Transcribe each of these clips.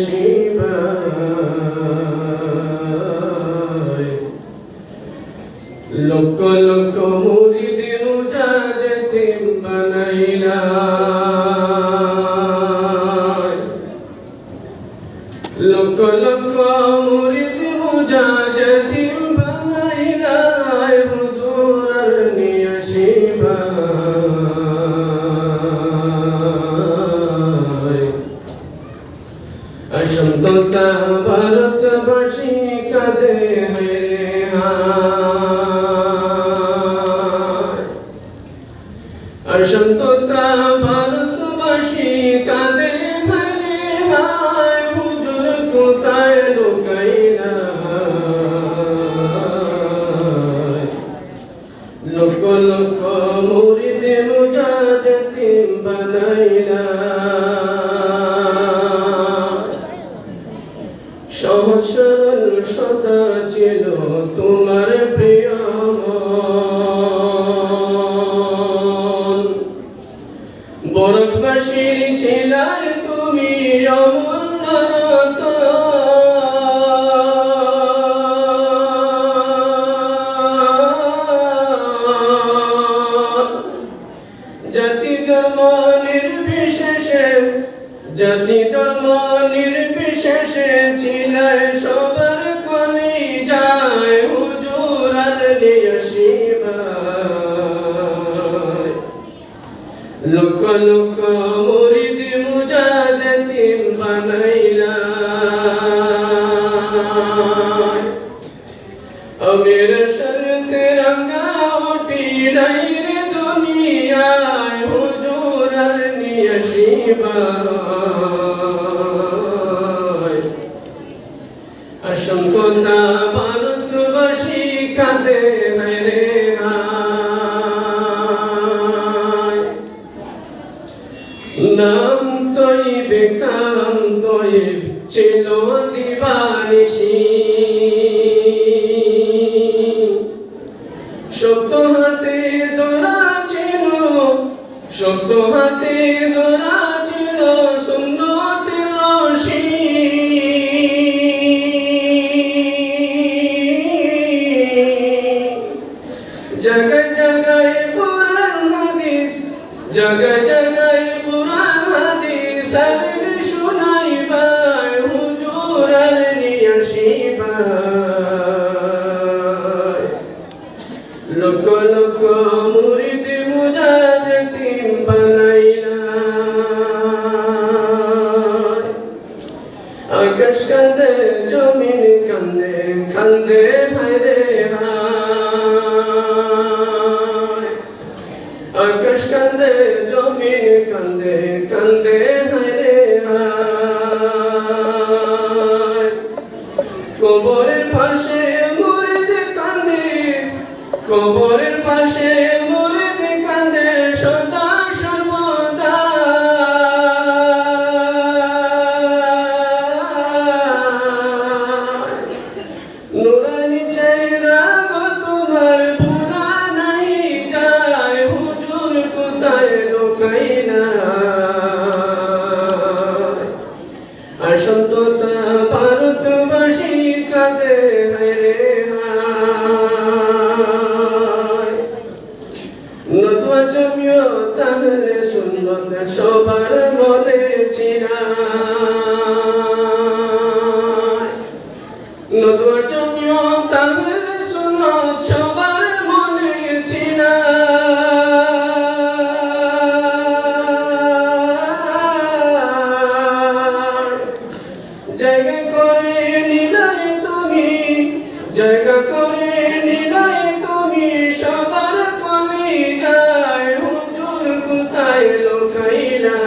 শিবায় লক্ষ লক্ষ মুরিদ মুজাহিদিন বানাইলা লক্ষ লক্ষ মুরিদ মুজাহিদিন বানাইলা হুজুরের নিয়া শিবায় অসন্ততা ভারতবাসী কাঁদে রে অসন্ততা ভারতবাসী কাঁদে রে হায় হুজুর কোথায় লুকাইলা লক্ষ লক্ষ মুরিদ মুজাহিদিন বানাইলা সহজ সরল সদা ছিল তোমার প্রিয় মন বরকবাসীর ছিলাই তুমি অমূল্য জাতি ধর্ম নির্বিশেষে জাতি ধর্ম নির্বিশেষে ছিলাই সবার কলিজায় হুজুর আর নিয়া শিবায় লক্ষ লক্ষ মুরিদ মুজাহিদিন বানাইলা আমির শরতে রঙ্গা উঠি নাই রে দুনিয়ায় হুজুর আর নিয়া শিবায় অসংখ্যতা ভারতবাসী কাঁদে রে নাম তৈবে কাম তৈব ছিল দিবানিশি শক্ত হাতে ধরা ছিল শক্ত হাতে ধরা ছিল সুন্নতের রশি জায়গায় জায়গায় কুরআন হাদিস জায়গায় জায়গায় কুরআন হাদিস আরবি শুনাইবায় হুজুর আর নিয়া শিবায় লক্ষ লক্ষ মুরিদ মুজাহিদিন বানাইলা আকাশ কান্দে জমিন কান্দে কান্দে হায়রে হায় আকাশ কান্দে জমিন কান্দে কান্দে হায়রে হায় কবরের পাশে মুরিদ কান্দে কবরের পাশে মুরিদ কান্দে সদা সর্বদা নুরানি চেহারা গো তোমার ভুলা নাই যায় হুজুর কোথায় লুকাইলা অসন্ততা ভারতবাসী কাঁদে রে হায় নতুয়া জমিও তাহলে সুন্নত সবার মনে চিরায় নতুয়া জমিও তাহলে সুন্নত সবার মনে চিরায় জায়গা করে নিলাই তুমি জায়গা করে নিলাই তুমি সবার কলিজায় হুজুর কোথায় লুকাইলা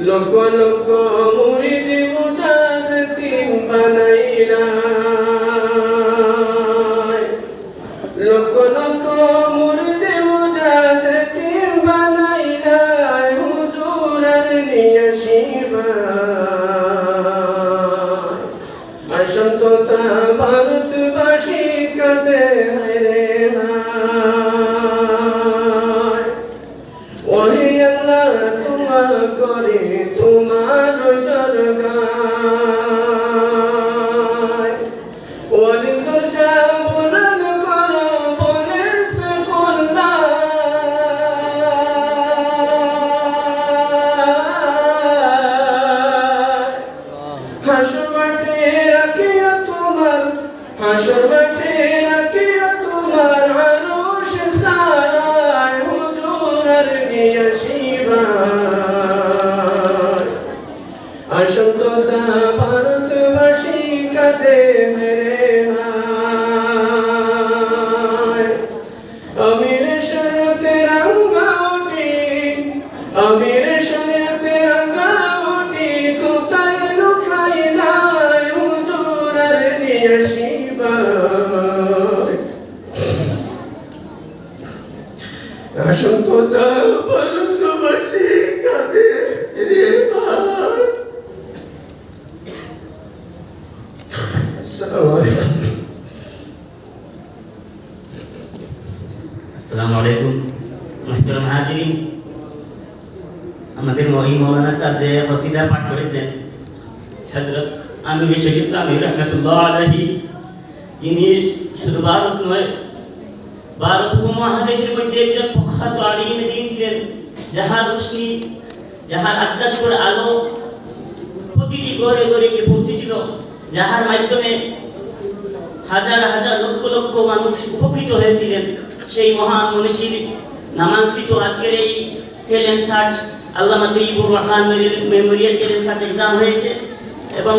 লক্ষ লক্ষ মুরিদ মুজাহিদিন বানাইলা লক্ষ লক্ষ মুরিদ মুজাহিদিন বানাইলা হুজুর আর নিয়া শিবায় অসন্ততা ভারতবাসী কাঁদে রে হায় ওহে আল্লাহ সেবা করে তোমার দরগায় ওলি দরজা বুলন্দ করো বলে সাইফুল্লাহ হাসর মাঠে রাখিয়া তোমার হাসর মাঠে রাখিয়া তোমার আরশ সারায় হুজুর আর নিয়া শিবায় অসংখ্যতা ভারতবাসী কাঁদে মেরে ভাই আমির শরীয়তে রাঙ্গা উঠি আমির শরীয়তে রাঙ্গা উঠি কোথায় লুকাইলাই হুজুর আর নিয়া শিবায় অসংখ্যতা ভারতবাসী কাঁদে রে ভাই আসসালামু আলাইকুম মুহতারাম হাজিরিন আমাদের মৌলানা সাহেব যে কসিদা পাঠ করেছেন হযরত আমির শরীফ সাহেব রাহমাতুল্লাহ আলাইহি যিনি শুধু ভারত নয় ভারত উপমহাদেশের মধ্যে একজন প্রখ্যাত আলিম দ্বীন ছিলেন যাহার রোশনি যাহার আধ্যাত্মিক আলো প্রতিটি ঘরে ঘরে গিয়ে পৌঁছেছিল যাহার মাধ্যমে হাজার হাজার লক্ষ লক্ষ মানুষ উপকৃত হয়েছিলেন সেই মহান মনীষীর নামাঙ্কিত আজকের এই ট্যালেন্ট সার্চ আল্লামা Taiyabur Rahman Memorial talent search exam হয়েছে এবং